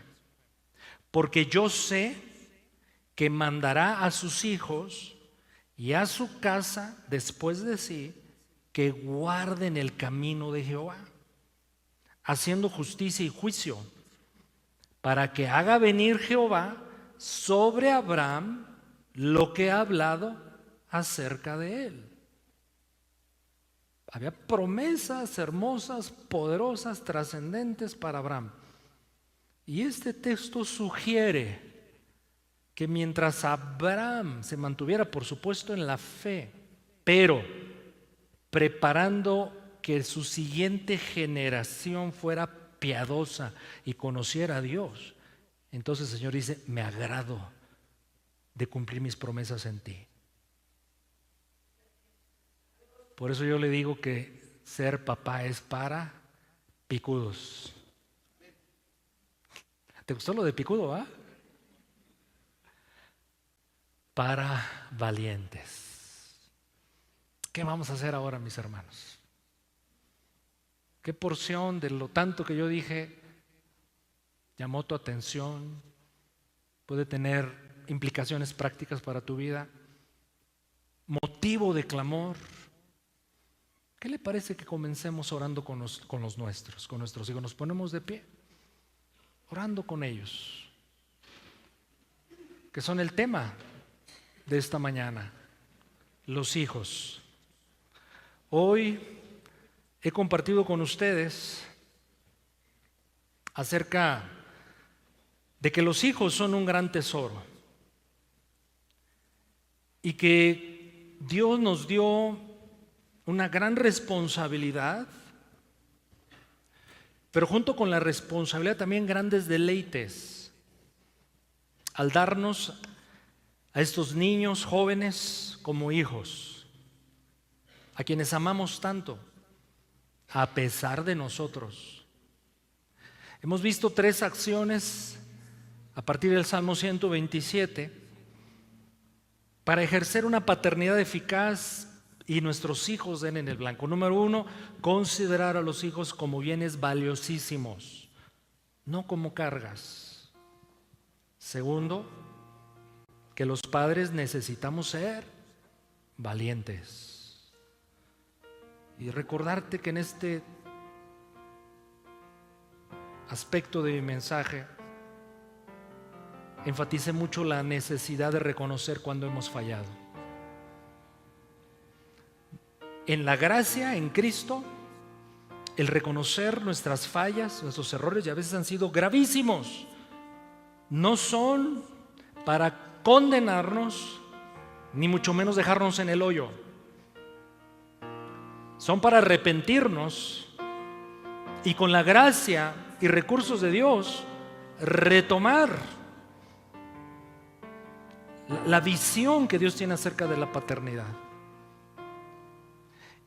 Porque yo sé que mandará a sus hijos y a su casa después de sí, que guarden el camino de Jehová, haciendo justicia y juicio, para que haga venir Jehová sobre Abraham lo que ha hablado acerca de él. Había promesas hermosas, poderosas, trascendentes para Abraham. Y este texto sugiere que mientras Abraham se mantuviera, por supuesto, en la fe, pero preparando que su siguiente generación fuera piadosa y conociera a Dios, entonces el Señor dice: me agrado de cumplir mis promesas en ti. Por eso yo le digo que ser papá es para picudos. ¿Te gustó lo de picudo, ah? Para valientes. ¿Qué vamos a hacer ahora, mis hermanos? ¿Qué porción de lo tanto que yo dije llamó tu atención? Puede tener implicaciones prácticas para tu vida, motivo de clamor. ¿Qué le parece que comencemos orando con los nuestros, con nuestros hijos? Nos ponemos de pie, orando con ellos, que son el tema de esta mañana, los hijos. Hoy he compartido con ustedes acerca de que los hijos son un gran tesoro y que Dios nos dio una gran responsabilidad, pero junto con la responsabilidad también grandes deleites al darnos a estos niños jóvenes como hijos, a quienes amamos tanto a pesar de nosotros. Hemos visto 3 acciones a partir del Salmo 127 para ejercer una paternidad eficaz y nuestros hijos den en el blanco. Número 1, considerar a los hijos como bienes valiosísimos, no como cargas. Segundo, que los padres necesitamos ser valientes. Y recordarte que en este aspecto de mi mensaje enfatice mucho la necesidad de reconocer cuando hemos fallado. En la gracia, en Cristo, el reconocer nuestras fallas, nuestros errores, y a veces han sido gravísimos, no son para condenarnos, ni mucho menos dejarnos en el hoyo. Son para arrepentirnos y con la gracia y recursos de Dios retomar la visión que Dios tiene acerca de la paternidad.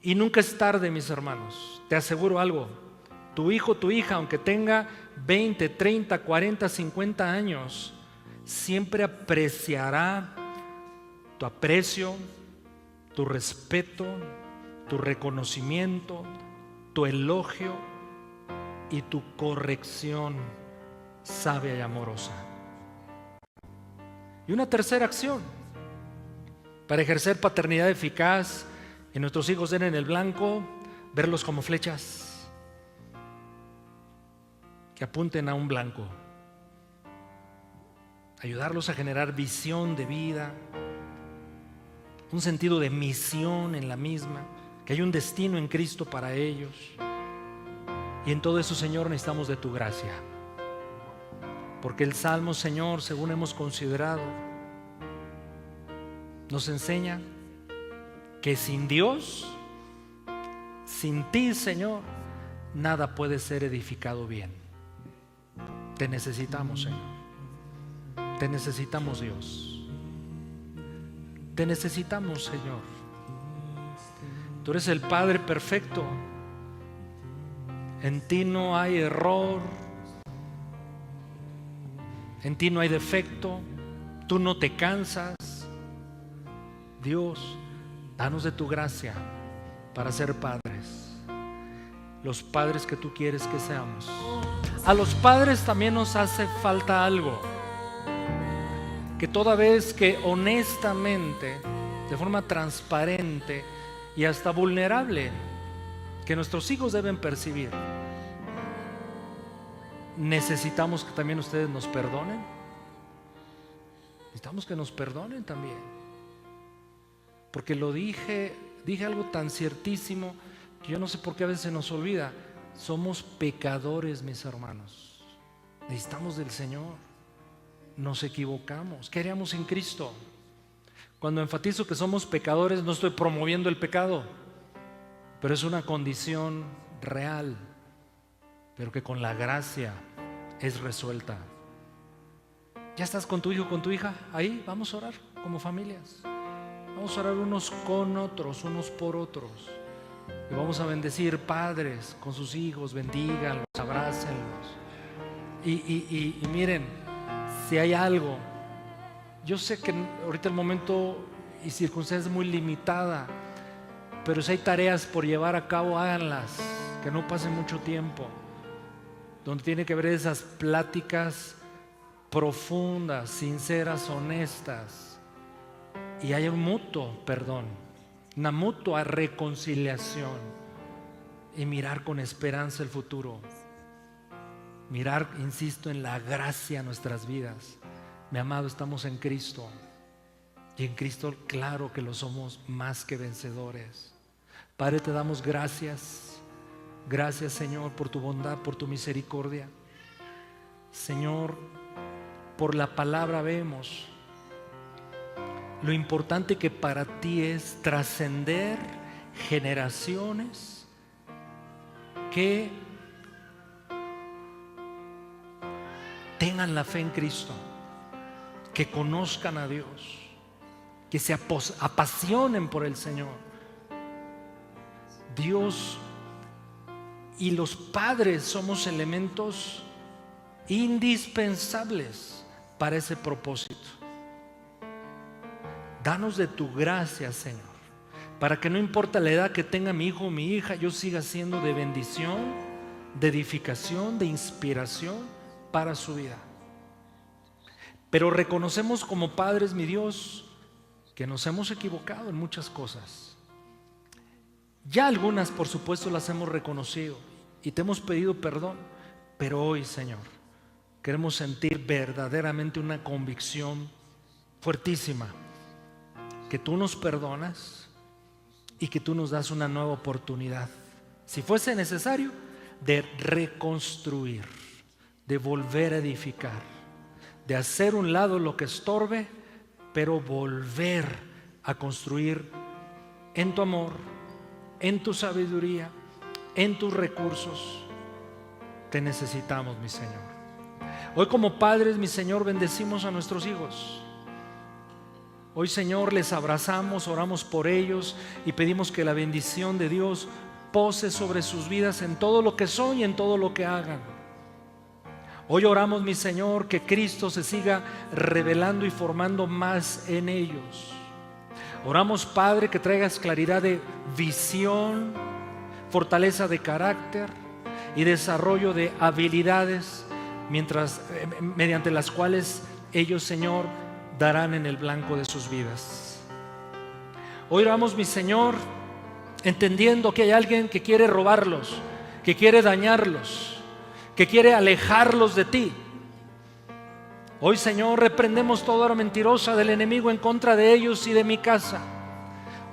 Y nunca es tarde, mis hermanos. Te aseguro algo: tu hijo, tu hija, aunque tenga 20, 30, 40, 50 años, siempre apreciará tu aprecio, tu respeto, tu reconocimiento, tu elogio y tu corrección sabia y amorosa. Y una tercera acción para ejercer paternidad eficaz y nuestros hijos den en el blanco: verlos como flechas que apunten a un blanco, ayudarlos a generar visión de vida, un sentido de misión en la misma, que hay un destino en Cristo para ellos. Y en todo eso, Señor, necesitamos de tu gracia, porque el Salmo, Señor, según hemos considerado, nos enseña que sin Dios, sin ti, Señor, nada puede ser edificado bien. Te necesitamos, Señor. Te necesitamos, Dios. Te necesitamos, Señor. Tú eres el Padre perfecto. En ti no hay error. En ti no hay defecto. Tú no te cansas. Dios, danos de tu gracia para ser padres, los padres que tú quieres que seamos. A los padres también nos hace falta algo, que toda vez que honestamente, de forma transparente y hasta vulnerable, que nuestros hijos deben percibir, necesitamos que también ustedes nos perdonen. Necesitamos que nos perdonen también. Porque dije algo tan ciertísimo que yo no sé por qué a veces se nos olvida. Somos pecadores, mis hermanos. Necesitamos del Señor. Nos equivocamos. ¿Qué haríamos sin Cristo? Cuando enfatizo que somos pecadores, no estoy promoviendo el pecado, pero es una condición real, pero que con la gracia es resuelta. ¿Ya estás con tu hijo, con tu hija? Ahí vamos a orar como familias. Vamos a orar unos con otros, unos por otros. Y vamos a bendecir padres con sus hijos, bendíganlos, abrácenlos. Y miren, si hay algo, yo sé que ahorita el momento y circunstancia es muy limitada, pero si hay tareas por llevar a cabo, háganlas, que no pase mucho tiempo, donde tiene que haber esas pláticas profundas, sinceras, honestas. Y hay un mutuo perdón, una mutua reconciliación, y mirar con esperanza el futuro. Mirar, insisto, en la gracia a nuestras vidas. Mi amado, estamos en Cristo, y en Cristo claro que lo somos más que vencedores. Padre, te damos gracias. Gracias, Señor, por tu bondad, por tu misericordia. Señor, por la palabra vemos lo importante que para ti es trascender generaciones que tengan la fe en Cristo, que conozcan a Dios, que se apasionen por el Señor. Dios y los padres somos elementos indispensables para ese propósito. Danos de tu gracia, Señor, para que no importa la edad que tenga mi hijo o mi hija, yo siga siendo de bendición, de edificación, de inspiración para su vida. Pero reconocemos como padres, mi Dios, que nos hemos equivocado en muchas cosas. Ya algunas, por supuesto, las hemos reconocido y te hemos pedido perdón, pero hoy, Señor, queremos sentir verdaderamente una convicción fuertísima, que tú nos perdonas y que tú nos das una nueva oportunidad, si fuese necesario, de reconstruir, de volver a edificar, de hacer un lado lo que estorbe, pero volver a construir en tu amor, en tu sabiduría, en tus recursos. Te necesitamos, mi Señor. Hoy como padres, mi Señor, bendecimos a nuestros hijos. Hoy, Señor, les abrazamos, oramos por ellos y pedimos que la bendición de Dios pose sobre sus vidas en todo lo que son y en todo lo que hagan. Hoy oramos, mi Señor, que Cristo se siga revelando y formando más en ellos. Oramos, Padre, que traigas claridad de visión, fortaleza de carácter y desarrollo de habilidades, mediante las cuales ellos, Señor, darán en el blanco de sus vidas. Hoy oramos, mi Señor, entendiendo que hay alguien que quiere robarlos, que quiere dañarlos, que quiere alejarlos de ti. Hoy, Señor, reprendemos toda obra mentirosa del enemigo en contra de ellos y de mi casa.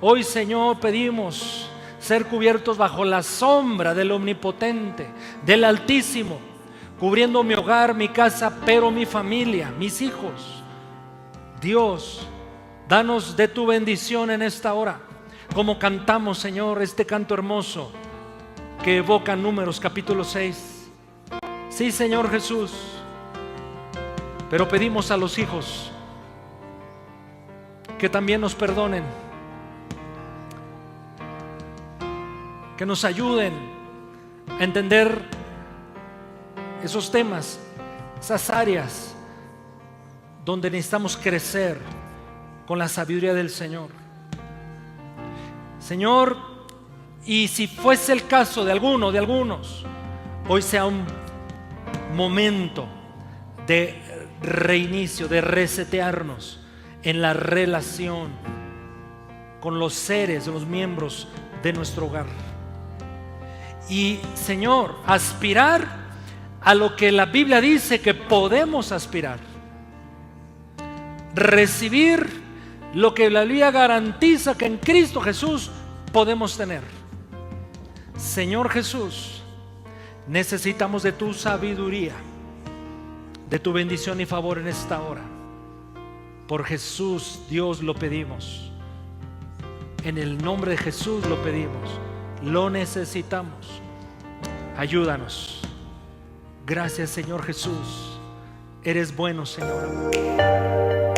Hoy, Señor, pedimos ser cubiertos bajo la sombra del Omnipotente, del Altísimo, cubriendo mi hogar, mi casa, pero mi familia, mis hijos. Dios, danos de tu bendición en esta hora, como cantamos, Señor, este canto hermoso que evoca Números capítulo 6. Sí, Señor Jesús, pero pedimos a los hijos que también nos perdonen, que nos ayuden a entender esos temas, esas áreas donde necesitamos crecer con la sabiduría del Señor. Señor, y si fuese el caso de alguno, de algunos, hoy sea un momento de reinicio, de resetearnos en la relación con los seres, los miembros de nuestro hogar. Y Señor, aspirar a lo que la Biblia dice que podemos aspirar. Recibir lo que la Biblia garantiza que en Cristo Jesús podemos tener. Señor Jesús, necesitamos de tu sabiduría, de tu bendición y favor en esta hora. Por Jesús, Dios, lo pedimos. En el nombre de Jesús lo pedimos. Lo necesitamos. Ayúdanos. Gracias, Señor Jesús. Eres bueno, Señor.